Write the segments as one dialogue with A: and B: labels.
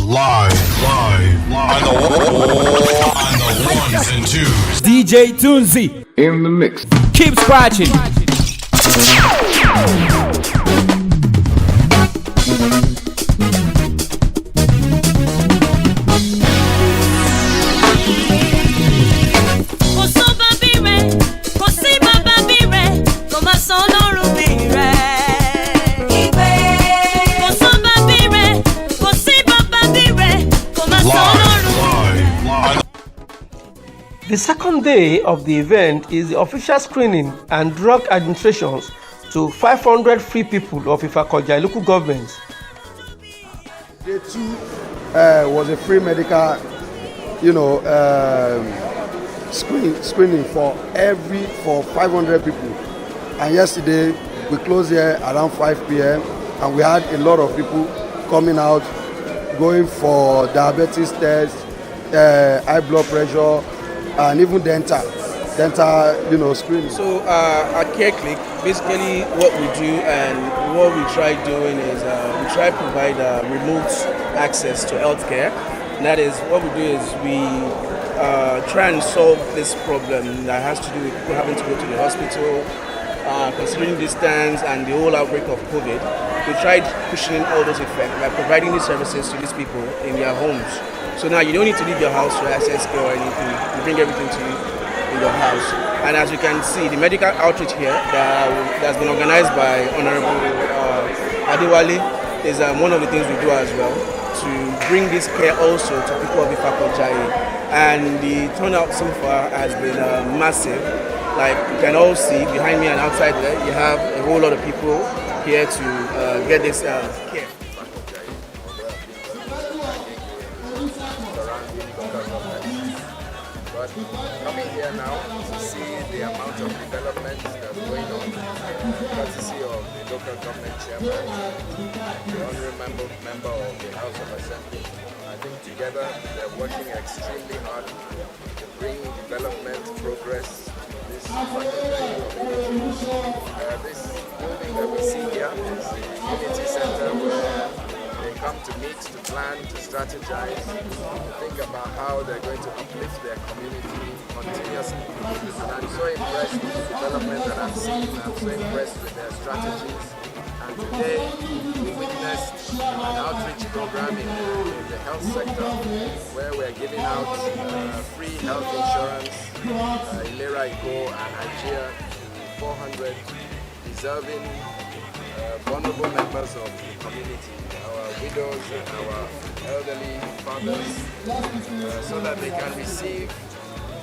A: Live on the ones and twos.
B: DJ Tunzi
C: in the mix.
B: Keep scratching. The second day of the event is the official screening and drug administrations to 500 free people of Ifakoja local government.
D: Day 2 was a free medical, screening for 500 people. And yesterday we closed here around 5 p.m. and we had a lot of people coming out, going for diabetes tests, high blood pressure, and even dental screening.
E: So at Care Click, basically what we do and what we try doing is we try to provide remote access to healthcare. And that is, what we do is we try and solve this problem that has to do with people having to go to the hospital, considering distance and the whole outbreak of COVID. We tried pushing all those effects by providing these services to these people in their homes. So now you don't need to leave your house to access care or anything. We bring everything to you in your house. And as you can see, the medical outreach here that's been organized by Honorable Adewale is one of the things we do as well, to bring this care also to people of Ifakoja. And the turnout so far has been massive. Like you can all see behind me and outside there, you have a whole lot of people here to get this care.
F: But coming here now to see the amount of development that's going on, courtesy of the local government chairman, the honorable member of the House of Assembly, I think together they're working extremely hard to bring development, progress to this community. This building that we see here is the community center where they come to meet, to plan, to strategize, to think about how they're going to uplift their community continuously. And I'm so impressed with the development that I've seen. I'm so impressed with their strategies. And today we witnessed an outreach program in the health sector where we're giving out free health insurance, Ilera Iko and Nigeria to 400 deserving vulnerable members of the community, our widows and our elderly fathers, so that they can receive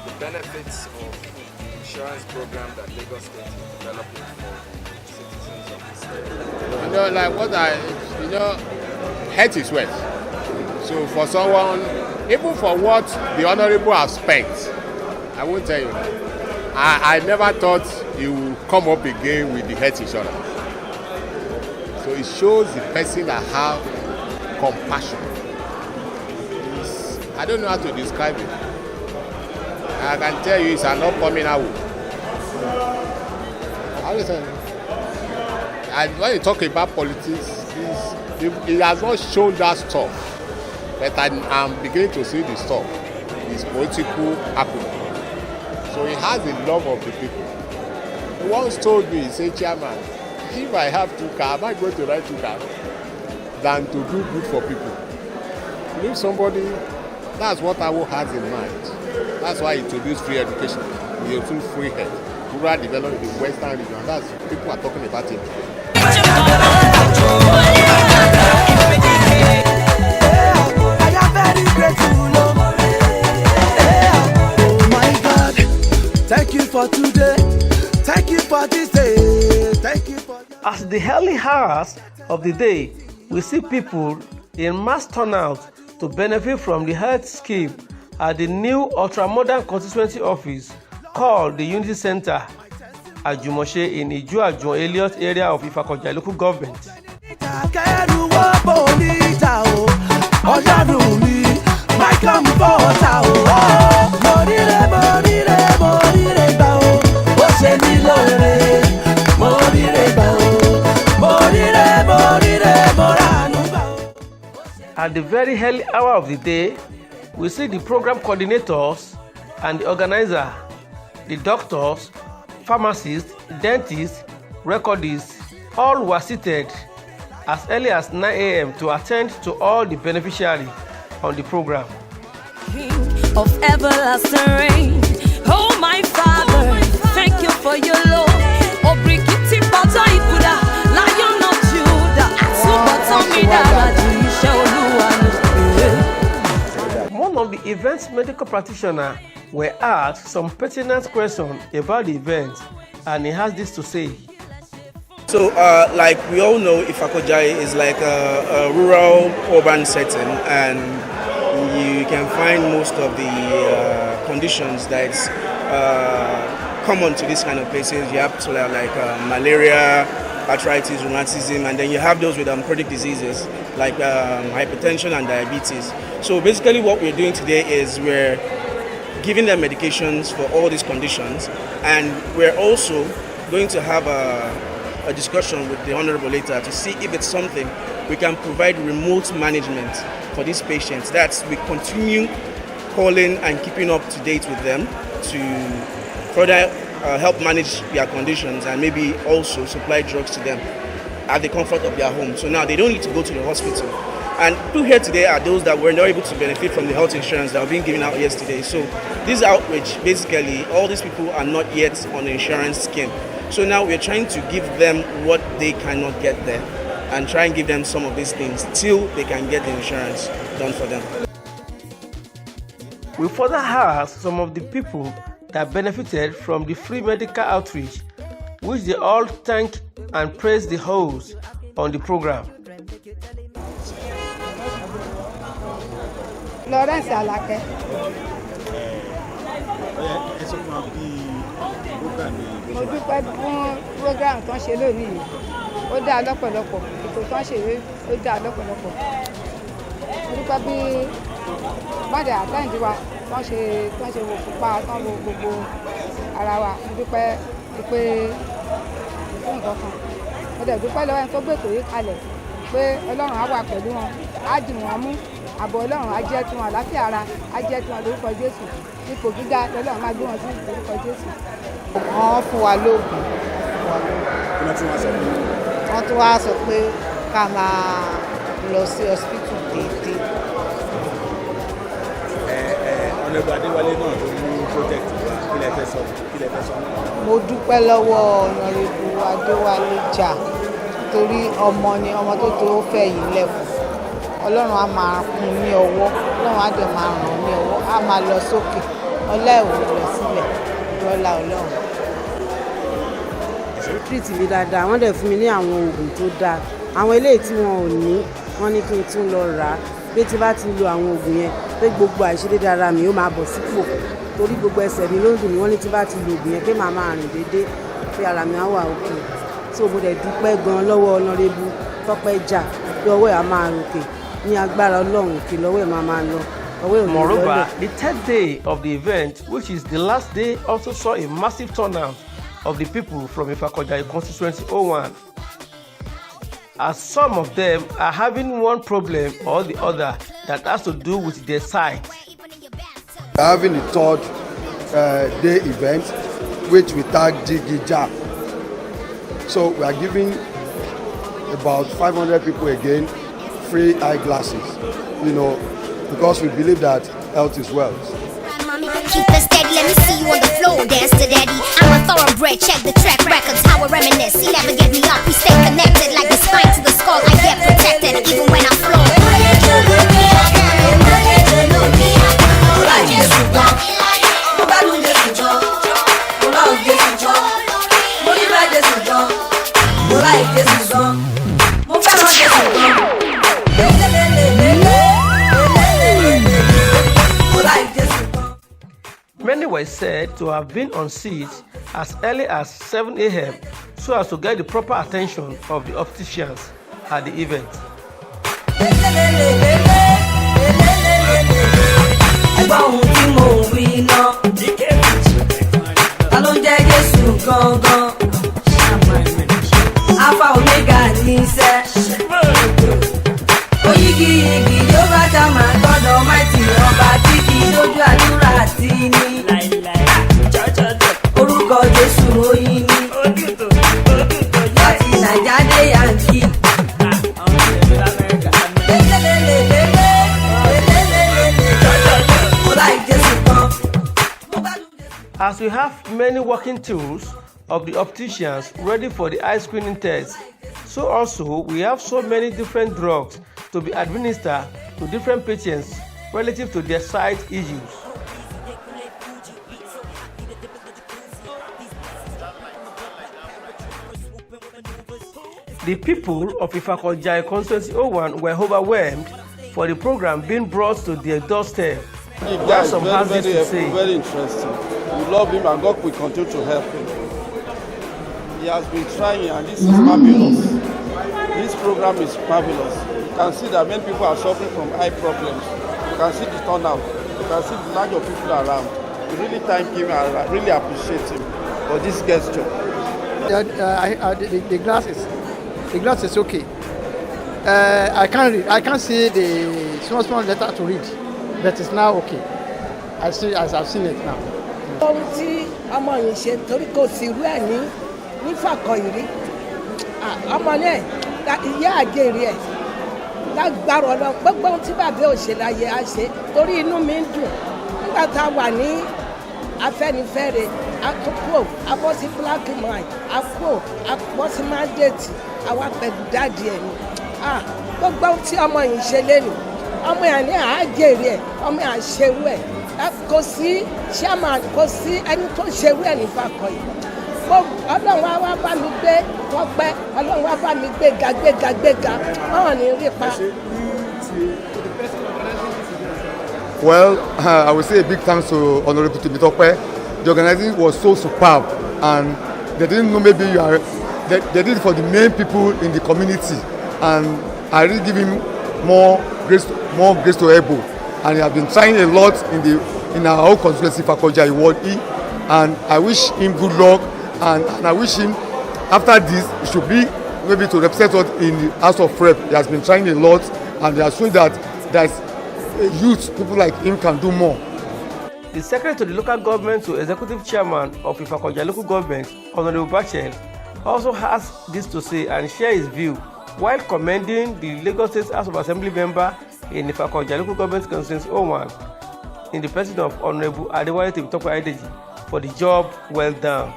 F: the benefits of the insurance program that Lagos State is developing for citizens of the state.
G: Health is wealth. So for someone, even for what the Honorable has spent, I won't tell you, I never thought he would come up again with the health insurance. So it shows the person that have compassion. I don't know how to describe it. I can tell you it's an upcoming award. And when you talk about politics, it has not shown that stuff. But I'm beginning to see the stuff. It's political acumen. So he has the love of the people. He once told me, he said, Chairman, if I have 2 cars, am I going to ride 2 cars than to do good for people? If somebody, that's what I has in mind. That's why he introduced free education. He introduced free health, rural development in the Western region. That's people are talking about it.
H: Oh my God, thank you for today. Thank you for this day. Thank you for.
B: At the early hours of the day, we see people in mass turnout to benefit from the health scheme at the new ultra-modern constituency office called the Unity Center, Ajumose in Ijuajuon Elliot area of Ifakoja local government. At the very early hour of the day, we see the program coordinators and the organizer, the doctors, pharmacists, dentists, recordists, all were seated as early as 9 a.m. to attend to all the beneficiaries on the program.
C: King of everlasting reign, oh my Father, thank you for your love. Obrikiti bata ibuda, Lion of Judah,
B: One of the event's medical practitioners were asked some pertinent questions about the event, and he has this to say.
E: So, like we all know, Ifakojai is like a rural urban setting, and you can find most of the conditions that's common to this kind of places. You have like malaria, arthritis, rheumatism, and then you have those with chronic diseases like hypertension and diabetes. So basically what we're doing today is we're giving them medications for all these conditions, and we're also going to have a discussion with the Honorable later to see if it's something we can provide remote management for these patients. That's we continue calling and keeping up to date with them to further help manage their conditions and maybe also supply drugs to them at the comfort of their home. So now they don't need to go to the hospital. And people here today are those that were not able to benefit from the health insurance that were being given out yesterday. So this outreach, basically, all these people are not yet on the insurance scheme. So now we're trying to give them what they cannot get there and try and give them some of these things till they can get the insurance done for them.
B: We further asked some of the people that benefited from the free medical outreach, which they all thanked and praised the host on the program.
I: Lawrence Alake. Mo dúpẹ́ fún program tó ń ṣe lónìí, ó dáa lọ́pọ̀lọpọ̀, ètò tó ń ṣe ó dáa lọ́pọ̀lọpọ̀. Mo dúpẹ́ bí bàdé àtẹ́ǹdì wa tó ń ṣe wò fúnpa tó ń wo gbogbo ara wa. Mo dúpẹ́ pé fún nǹkan kan. Mo dẹ̀ dúpẹ́ lọ́wọ́ ẹni tó gbé ètò yìí kalẹ̀ pé Ọlọ́run á wà pẹ̀lú wọn, á dì wọ́n mú. Àbọ̀ Ọlọ́run á jẹ́ tiwọn, àlàáfíà ara á jẹ́ tiwọn lórúkọ Jésù. Ipò gíga lọ́lọ́run máa gbé wọn sí lórúkọ Jésù. Wọ́n fún wa lóògùn. Wọ́n tún wá sọ pé ká máa lọ sí hospital déédéé.
J: Ọ̀nàbù Adéwálé náà ló mú project wa, kí lẹ fẹ́ sọ?
I: Mo dúpẹ́ lọ́wọ́ Ọ̀nàrẹ́bù Adéwálé jà torí ọmọ ni ọmọ tó fẹ́ yìí lẹ́fún. Ọlọ́run á máa kún ní ọwọ́, Ọlọ́run á dẹ̀ máa ràn ní ọwọ́, á máa lọ sókè, ọlá ẹ̀ ò lọ sílẹ̀, lọ́lá Ọlọ́run.
K: Treat mi dáadáa, wọ́n dẹ̀ fún mi ní àwọn oògùn tó dáa. Àwọn eléyìí tí wọn ò ní, wọ́n ní kí n tún lọ rà á. Bí tí bá ti lo àwọn oògùn yẹn, pé gbogbo àìṣedéédé ara mi ó máa bọ̀ sípò. Torí gbogbo ẹsẹ̀ mi ló ń dùn mí, wọ́n ní tí bá ti lo oògùn yẹn pé màá máa rìn déédéé, pé ara mi á wà òkè. So mo dẹ̀ dúpẹ́ gan lọ́wọ́ Honorable Tọ́pẹ́ Jà pé ọwọ́ ẹ̀ á máa ròkè.
B: Moreover, the third day of the event, which is the last day, also saw a massive turnout of the people from Ifakojai Constituency 01, as some of them are having one problem or the other that has to do with their sight.
D: We are having the third day event, which we tag Digija. So we are giving about 500 people again free eyeglasses, because we believe that health is wealth.
L: Keep it steady, let me see you on the floor, dance to daddy. I'm a thoroughbred, check the track records, how I reminisce. He never give me up, we stay connected like the spine to the skull. I get protected even when I flow.
B: Many were said to have been on seats as early as 7 a.m. so as to get the proper attention of the opticians at the event.
C: Alpha Omega ní sẹ́. Oyigi igi yóò
B: As we have many working tools of the opticians ready for the eye screening test, so also we have so many different drugs to be administered to different patients relative to their sight issues. The people of Ifakojai Constituency 01 were overwhelmed for the program being brought to their doorstep.
M: The guy is very interesting. We love him and God will continue to help him. He has been trying and this is marvelous. This program is marvelous. You can see that many people are suffering from eye problems. You can see the turnout. You can see the large of people around. We really thank him and I really appreciate him for this gesture.
N: The glass is okay. I can't read. I can't see the small letter to read, but it's now okay. I see as I've seen it now.
O: Ohun tí ọmọ yìí ṣe torí kò sí irú ẹ̀ ní Fàkọ̀yìrí ọmọ náà ìyá àjèrè ẹ̀ lágbára ọ̀nà gbogbo ohun tí bàbá òṣèláyé á ṣe torí inú mi ń dùn nígbà tá a wà ní Afẹ́nifẹ́re àkókò abọ́sí black man àkókò abọ́sí mandate àwa pẹ̀lú dáàdi ẹ̀ ni gbogbo ohun tí ọmọ yìí ṣe lẹ́nu ọmọ yẹn ní àjèrè ẹ̀ ọmọ yẹn àṣerú ẹ̀ kò sí chairman kò sí ẹni tó ṣerú ẹ̀ ní Fàkọ̀yìrí ọlọ́run á wá bá mi gbé wọ́n pẹ́ ọlọ́run á bá mi gbéga ọ̀hún ní rí pa.
P: Well, I would say a big thanks to Honorable Temitope. The organizing was so superb, and they didn't know maybe they did it for the main people in the community, and I really give him more grace to able, and he has been trying a lot in our own constituency Fakojai Ward E, and I wish him good luck, and I wish him after this it should be maybe to represent us in the House of Rep. He has been trying a lot, and they are showing that there's youth, people like him can do more.
B: The Secretary to the Local Government to Executive Chairman of Ifakojai Local Government, Honorable Bachel, also has this to say and share his view while commending the Lagos State House of Assembly member in Ifakojai Local Government Constituency 01 in the person of Honorable Adewale Adedeji for the job well done.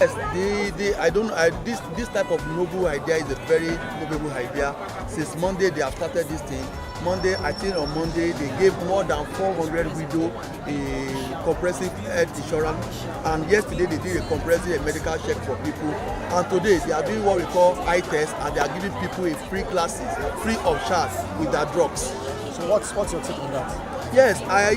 Q: Yes, this type of noble idea is a very noble idea. Since Monday they have started this thing. I think on Monday they gave more than 400 widows a comprehensive health insurance, and yesterday they did a comprehensive medical check for people, and today they are doing what we call eye test, and they are giving people a free classes, free of charge with their drugs.
N: So what's your take on that?
Q: Yes, my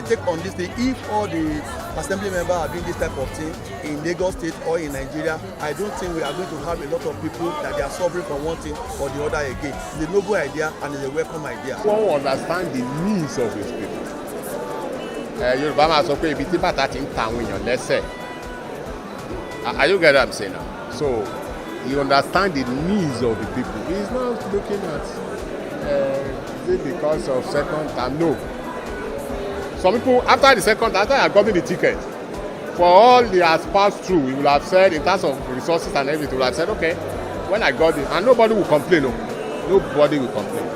Q: take on this thing, if all the assembly members are doing this type of thing in Lagos State or in Nigeria, I don't think we are going to have a lot of people that they are suffering from one thing or the other again. It's a noble idea and it's a welcome idea.
G: One understand the needs of his people. Yorùbá máa sọ pé ibi tí bàtà ti ń ta àwọn èèyàn lẹ́sẹ̀. Are you get what I'm saying now? So you understand the needs of the people. He's not looking at is it because of second term? No. Some people after the second time, after I got the ticket, for all he has passed through, he will have said in terms of resources and everything, he will have said, okay, when I got it, and nobody will complain. No, nobody will complain.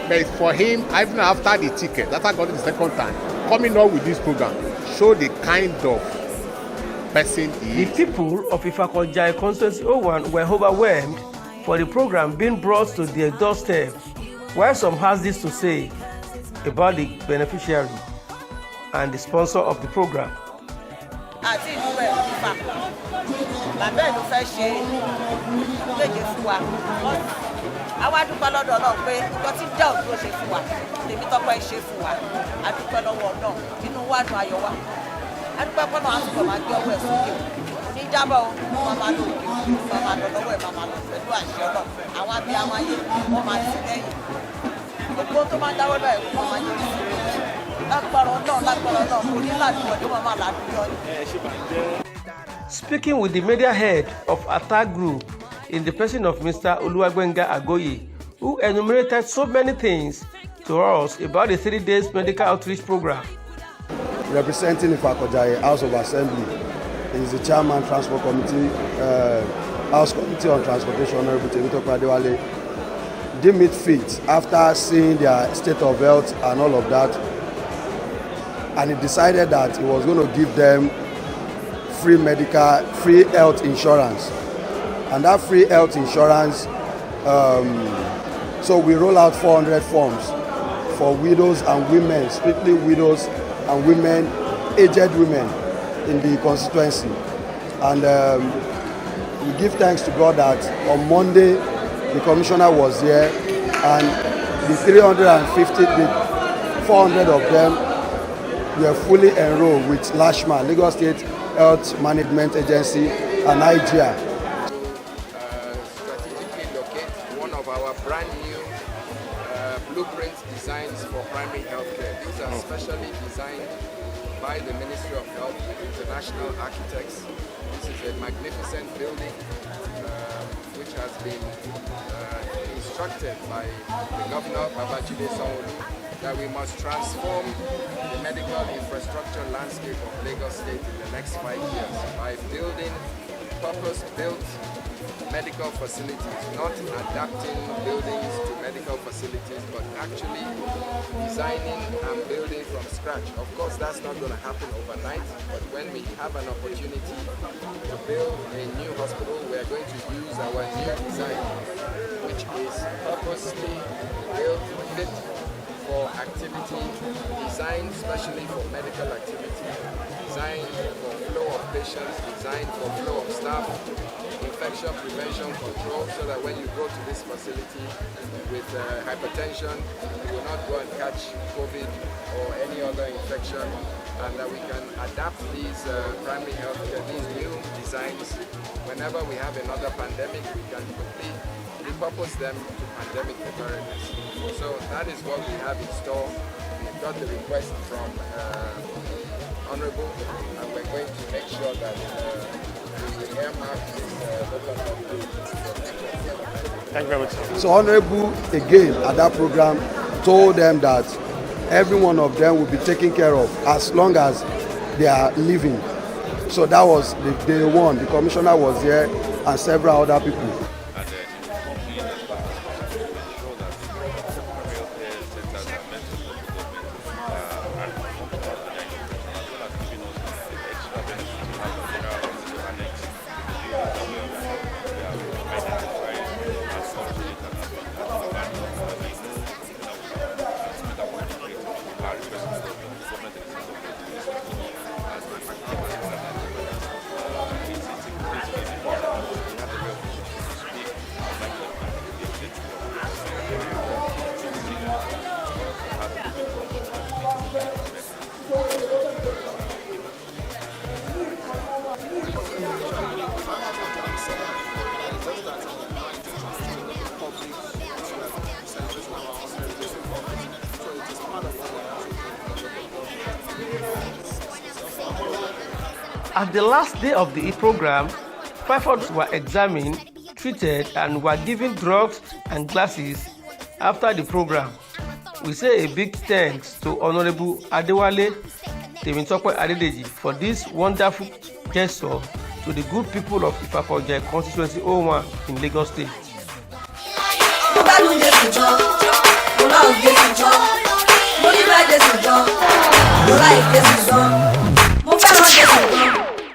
G: But for him, even after the ticket, after I got it the second time, coming up with this program, show the kind of person he is.
B: The people of Ifakojai Constituency 01 were overwhelmed for the program being brought to their doorstep, while some has this to say about the beneficiary and the sponsor of the program.
O: Àti ìlú ẹ̀ fà bàbá ẹ̀ ló fẹ́ ṣe méje fún wa. Àwa dúpẹ́ lọ́dọ̀ Ọlọ́run pé nǹkan tí dẹ́ òdúró ṣe fún wa Temitope ṣe fún wa. A dúpẹ́ lọ́wọ́ Ọlọ́run inú wa dùn ayọ̀ wa. A dúpẹ́ pọ́nà àtúntò máa gbé ọwọ́ ẹ̀ sókè. Ní jábọ̀ wọn máa lò òkè wọn máa lọ lọ́wọ́ ẹ̀ máa lọ pẹ̀lú àṣẹ Ọlọ́run. Àwọn abiyamọ ayé wọn máa ti lẹ́yìn. Gbogbo tó máa dáwọ́ lọ́ọ̀ ẹ̀ wọ́n máa yẹ kí
B: Speaking with the media head of Attack Group in the person of Mr. Oluwagbenga Agoye, who enumerated so many things to us about the 3 days medical outreach program.
D: Representing Ifakojai House of Assembly is the Chairman Transport Committee, House Committee on Transportation, Honorable Temitope Adewale. They meet fit after seeing their state of health and all of that, and he decided that he was going to give them free health insurance. And that free health insurance, so we roll out 400 forms for widows and women, strictly widows and women, aged women in the constituency. And we give thanks to God that on Monday the commissioner was here, and the 400 of them were fully enrolled with LASHMA, Lagos State Health Management Agency, and IGA.
F: Strategically locate one of our brand new blueprint designs for primary healthcare. These are specially designed by the Ministry of Health and international architects. This is a magnificent building which has been instructed by the Governor Babajide Sanwo-Olu that we must transform the medical infrastructure landscape of Lagos State in the next 5 years by building purpose-built medical facilities, not adapting buildings to medical facilities, but actually designing and building from scratch. Of course, that's not going to happen overnight, but when we have an opportunity to build a new hospital, we are going to use our new design, which is purposely built fit for activity, designed specially for medical activity, designed for flow of patients, designed for flow of staff, infection prevention control, so that when you go to this facility with hypertension, you will not go and catch COVID or any other infection, and that we can adapt these primary health care, these new designs. Whenever we have another pandemic, we can quickly repurpose them to pandemic preparedness. So that is what we have in store. We've got the request from Honorable, and we're going to make sure that we earmark this local government.
D: Thank you very much, sir. So Honorable, again, at that program, told them that every one of them will be taken care of as long as they are living. So that was the day one. The commissioner was here and several other people.
B: At the last day of the program, 500 were examined, treated, and were given drugs and glasses after the program. We say a big thanks to Honorable Adewale, Temitope Adedeji for this wonderful gesture to the good people of Ifakoja Constituency 01 in Lagos State.
C: Mo like this